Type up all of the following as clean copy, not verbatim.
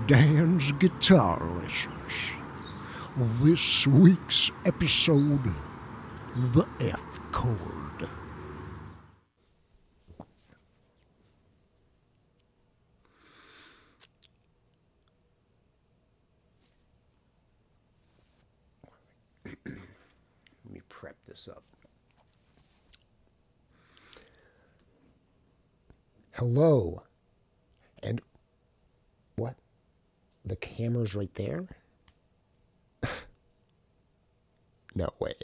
Dan's Guitar Lessons. This week's episode, the F chord. Let me prep this up. Hello. And what? The camera's right there? No way.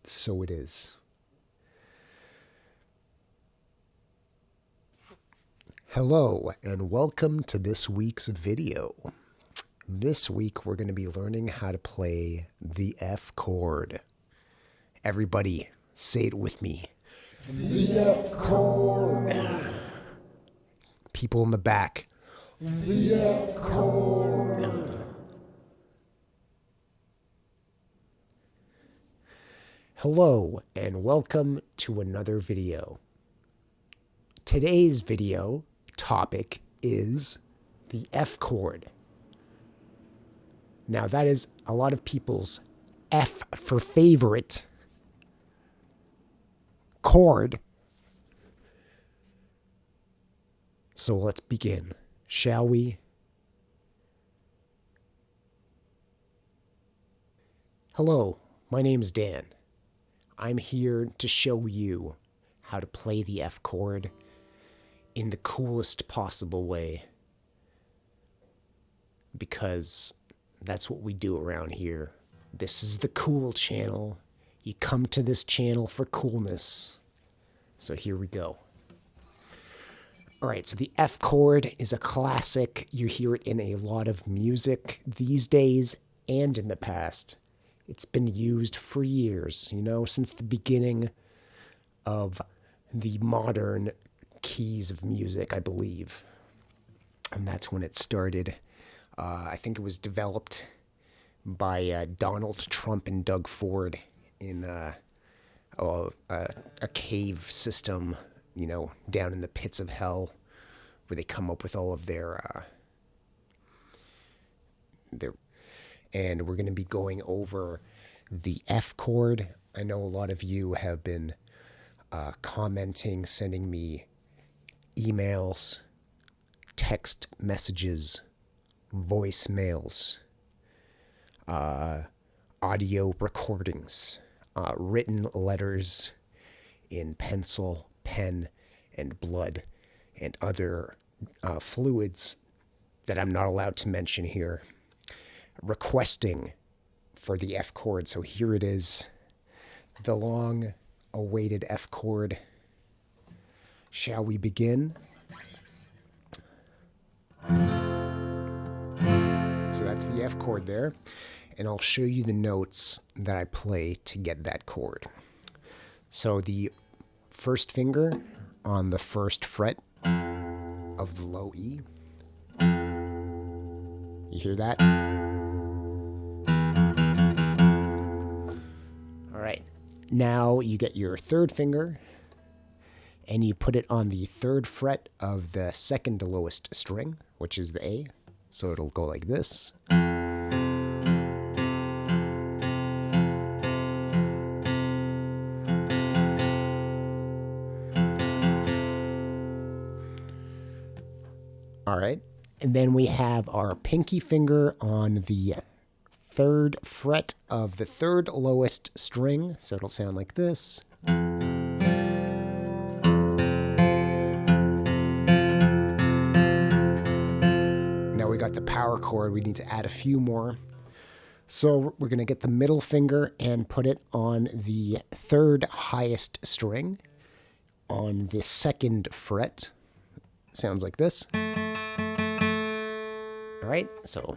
So it is. Hello, and welcome to this week's video. This week we're going to be learning how to play the F chord. Everybody, say it with me. The F chord. People in the back. The F chord. Hello, and welcome to another video. Today's video topic is the F chord. Now that is a lot of people's F for favorite chord. So let's begin, shall we? Hello, my name's Dan. I'm here to show you how to play the F chord in the coolest possible way, because that's what we do around here. This is the cool channel. You come to this channel for coolness. So here we go. All right, so the F chord is a classic. You hear it in a lot of music these days and in the past. It's been used for years, since the beginning of the modern keys of music, I believe. And that's when it started. I think it was developed by Donald Trump and Doug Ford in a cave system, down in the pits of hell, where they come up with all of their and we're going to be going over the F chord. I know a lot of you have been commenting, sending me emails, text messages, voicemails, audio recordings, written letters in pencil, pen, and blood, and other fluids that I'm not allowed to mention here, requesting for the F chord. So here it is, the long-awaited F chord. Shall we begin? So that's the F chord there, and I'll show you the notes that I play to get that chord. So the first finger on the first fret of the low E. You hear that? All right. Now you get your third finger and you put it on the third fret of the second to lowest string, which is the A. So it'll go like this. All right. And then we have our pinky finger on the third fret of the third lowest string. So it'll sound like this. Now we got the power chord. We need to add a few more. So we're going to get the middle finger and put it on the third highest string on the second fret. Sounds like this. All right, so.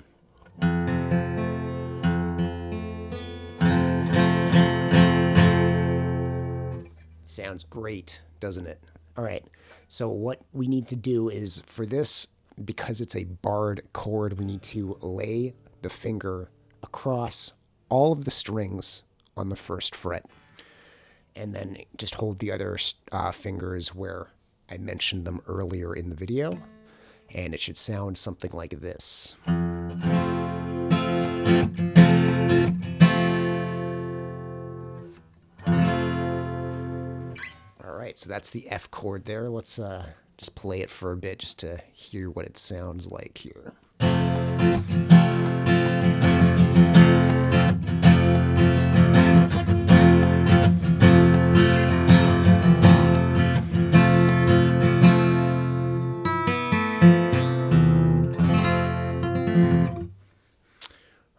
Sounds great, doesn't it? All right, so what we need to do is, for this, because it's a barred chord, we need to lay the finger across all of the strings on the first fret, and then just hold the other fingers where I mentioned them earlier in the video, And it should sound something like this. All right, so that's the F chord there. Let's just play it for a bit just to hear what it sounds like here.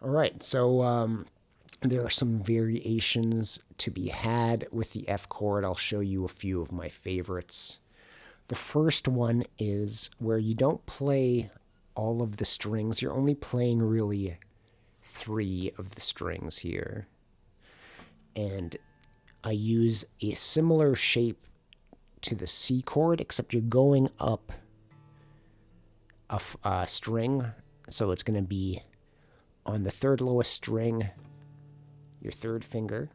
All right, so there are some variations to be had with the F chord. I'll show you a few of my favorites. The first one is where you don't play all of the strings. You're only playing really 3 of the strings here. And I use a similar shape to the C chord, except you're going up a string. So it's going to be on the 3rd lowest string, your 3rd finger,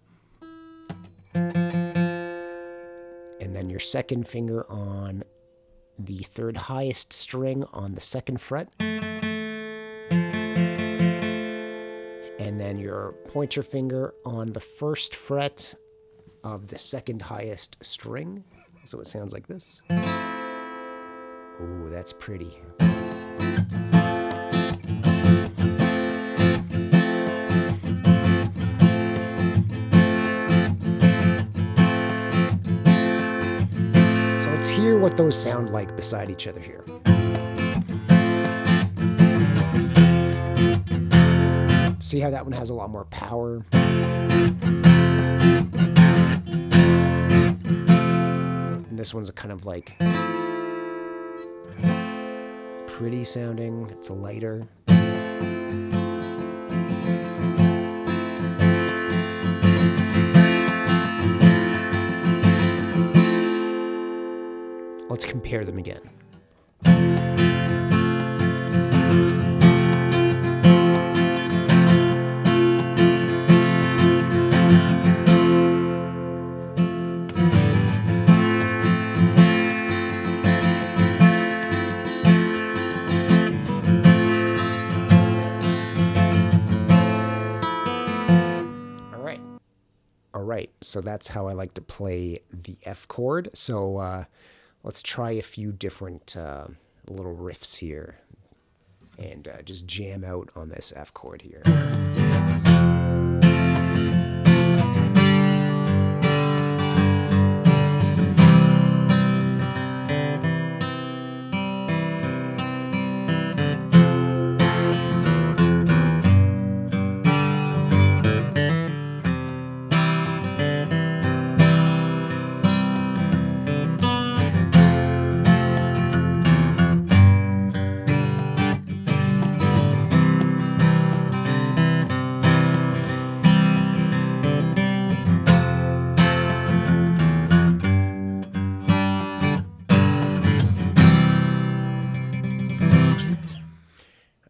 and then your 2nd finger on the 3rd highest string on the 2nd fret, and then your pointer finger on the 1st fret of the 2nd highest string. So it sounds like this. Ooh, that's pretty. So let's hear what those sound like beside each other here. See how that one has a lot more power? And this one's a kind of like pretty sounding. It's lighter. Let's compare them again. All right, so that's how I like to play the F chord. So let's try a few different little riffs here and just jam out on this F chord here.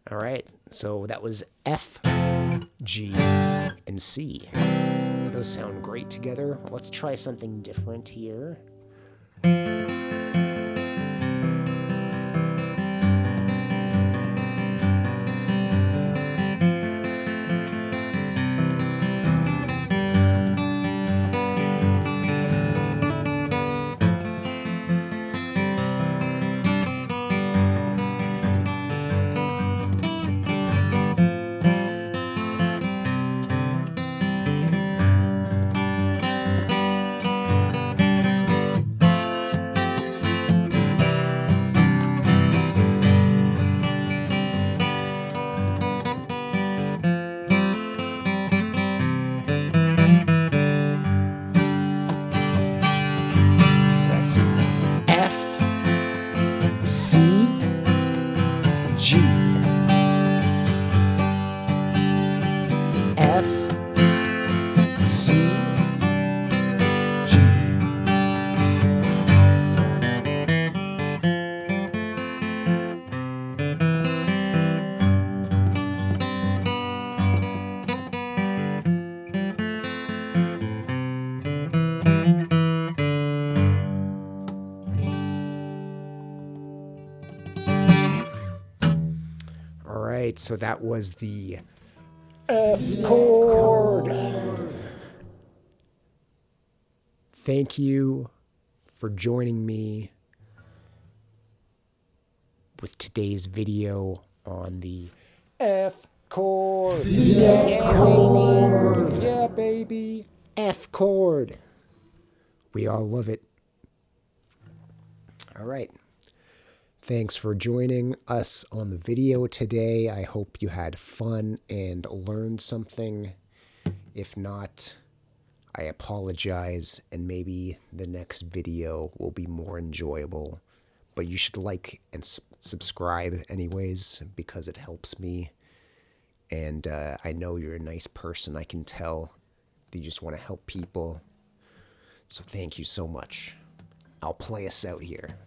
All right, so that was F, G, and C. Those sound great together. Let's try something different here. right, so that was the F chord. Thank you for joining me with today's video on the F chord. The F chord. Yeah, baby. F chord. We all love it. All right. Thanks for joining us on the video today. I hope you had fun and learned something. If not, I apologize, and maybe the next video will be more enjoyable. But you should like and subscribe anyways, because it helps me. And I know you're a nice person. I can tell that you just want to help people. So thank you so much. I'll play us out here.